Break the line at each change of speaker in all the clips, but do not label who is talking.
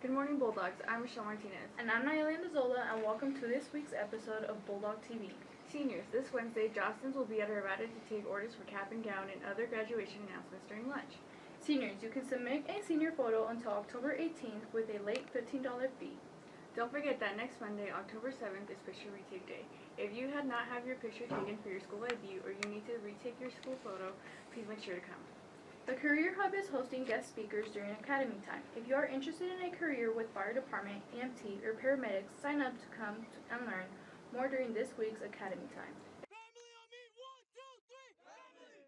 Good morning, Bulldogs. I'm Michelle Martinez.
And I'm Nayeli Andazola, and welcome to this week's episode of Bulldog TV.
Seniors, this Wednesday, Jostens will be at Arvada to take orders for cap and gown and other graduation announcements during lunch.
Seniors, you can submit a senior photo until October 18th with a late $15 fee.
Don't forget that next Monday, October 7th, is picture retake day. If you had not have your picture taken for your school ID or you need to retake your school photo, please make sure to come.
The Career Hub is hosting guest speakers during academy time. If you are interested in a career with fire department, EMT, or paramedics, sign up to come and learn more during this week's academy time.
Family on me, 1, 2, 3. Family.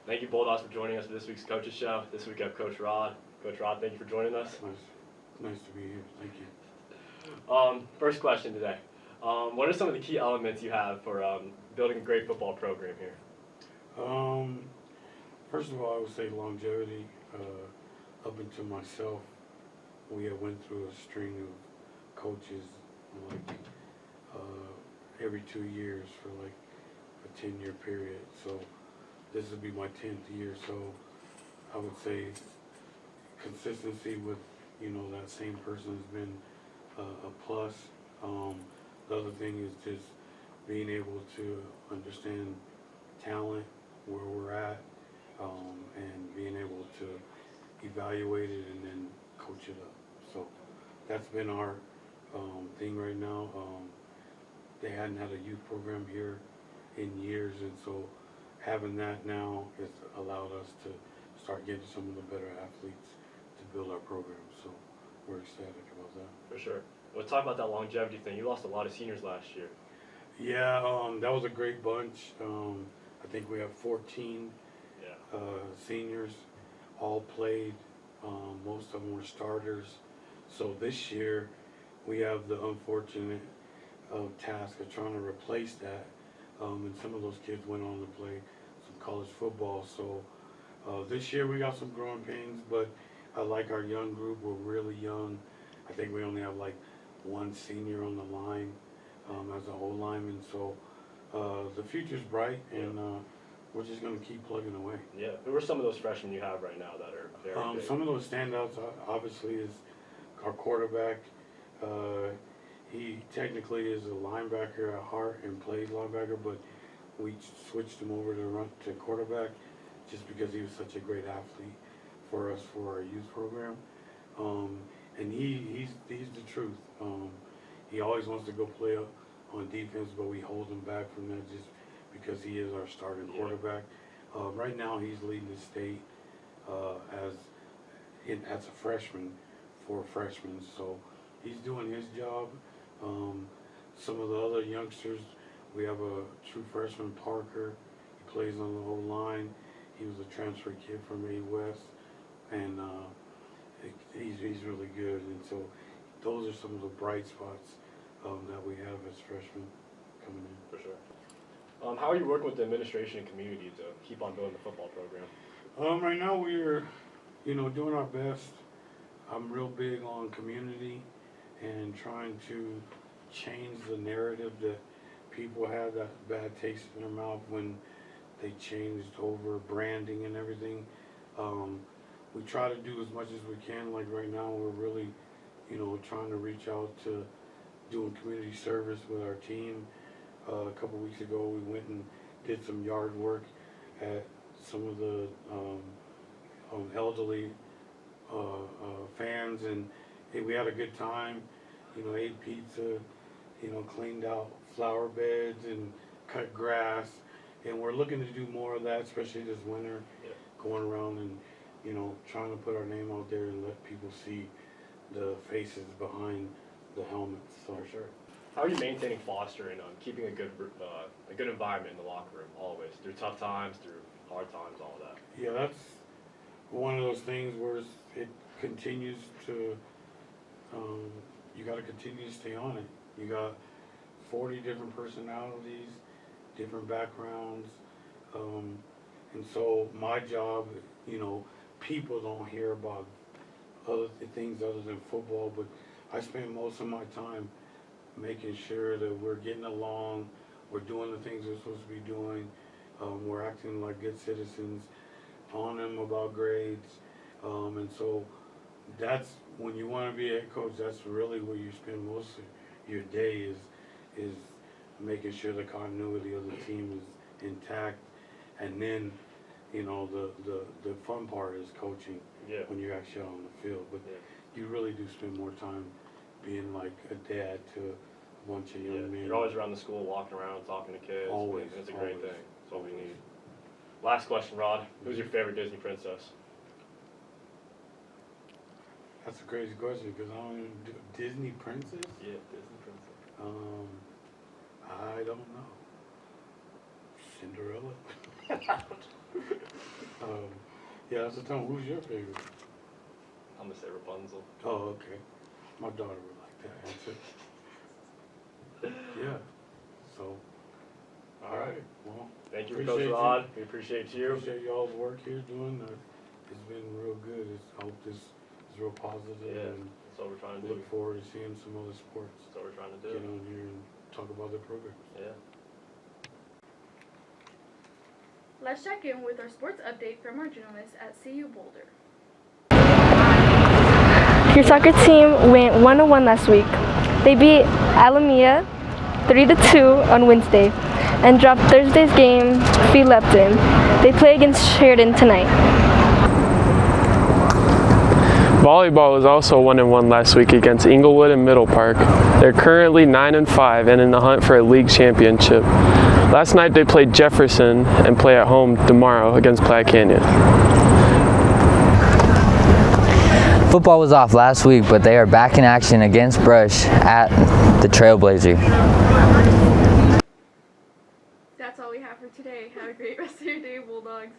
Thank you, Bulldogs, for joining us for this week's Coaches Show. This week I have Coach Rod. Coach Rod, thank you for joining us.
Nice to be here. Thank you.
First question today. What are some of the key elements you have for building a great football program here?
First of all, I would say longevity. Up until myself, we have went through a string of coaches, like every 2 years for like a 10-year period. So this will be my 10th year. So I would say consistency with that same person has been a plus. The other thing is just being able to understand talent, where we're at, and being able to evaluate it and then coach it up. So that's been our thing right now. They hadn't had a youth program here in years, and so having that now has allowed us to start getting some of the better athletes to build our program. So we're ecstatic about that.
For sure. Let's talk about that longevity thing. You lost a lot of seniors last year.
Yeah, that was a great bunch. I think we have 14 seniors, all played. Most of them were starters. So this year we have the unfortunate task of trying to replace that. And some of those kids went on to play some college football. So this year we got some growing pains, but I like our young group. We're really young. I think we only have like one senior on the line as a whole lineman. So the future's bright, and we're just going to keep plugging away.
Yeah. Who are some of those freshmen you have right now that are very big?
Some of those standouts, obviously, is our quarterback. He technically is a linebacker at heart and plays linebacker, but we switched him over to quarterback just because he was such a great athlete for us for our youth program. And he's the truth. He always wants to go play on defense, but we hold him back from that just because he is our starting quarterback. Right now, he's leading the state as a freshman for freshmen, so he's doing his job. Some of the other youngsters, we have a true freshman, Parker. He plays on the O-line. He was a transfer kid from A West, and he's really good. And so those are some of the bright spots that we have as freshmen coming in.
For sure. How are you working with the administration and community to keep on building the football program?
Right now we're, doing our best. I'm real big on community and trying to change the narrative that people have that bad taste in their mouth when they changed over branding and everything. We try to do as much as we can. Like right now, we're really, trying to reach out to doing community service with our team. A couple weeks ago, we went and did some yard work at some of the elderly fans, and hey, we had a good time. Ate pizza, cleaned out flower beds and cut grass, and we're looking to do more of that, especially this winter. Going around and trying to put our name out there and let people see the faces behind the helmets. So.
For sure. How are you maintaining, fostering, keeping a good environment in the locker room always through tough times, through hard times, all of that?
Yeah, that's one of those things where it continues to, you got to continue to stay on it. You got 40 different personalities, different backgrounds, and so my job, people don't hear about things other than football, but I spend most of my time making sure that we're getting along, we're doing the things we're supposed to be doing, we're acting like good citizens, on them about grades, and so that's when you want to be a head coach. That's really where you spend most of your day is making sure the continuity of the team is intact, and then the fun part is coaching when you're actually out on the field. But you really do spend more time being like a dad to a bunch of young men.
You're always around the school, walking around, talking to kids.
Always.
It's a great thing. That's what we need. Last question, Rod. Who's your favorite Disney princess?
That's a crazy question because I don't even do Disney princess.
Yeah, Disney princess.
I don't know. Cinderella. Yeah, that's a ton. Who's your favorite?
I'm gonna say Rapunzel.
Oh, okay. My daughter would like that answer. Yeah. So. All right. Well.
Thank you, Coach Rod. We appreciate you.
Appreciate y'all's work here doing. It's been real good. I hope this is real positive.
Yeah.
And
That's what we're trying to do.
look forward to seeing some other sports.
That's what we're trying to do.
Get on here and talk about their programs.
Yeah.
Let's check in with our sports update from our journalists at CU Boulder.
Your soccer team went 1-1 last week. They beat Alameda 3-2 on Wednesday and dropped Thursday's game 3-Lepton. They play against Sheridan tonight.
Volleyball was also 1-1 last week against Inglewood and Middle Park. They're currently 9-5 and in the hunt for a league championship. Last night they played Jefferson and play at home tomorrow against Platte Canyon.
Football was off last week, but they are back in action against Brush at the Trailblazer.
That's all we have for today. Have a great rest of your day, Bulldogs.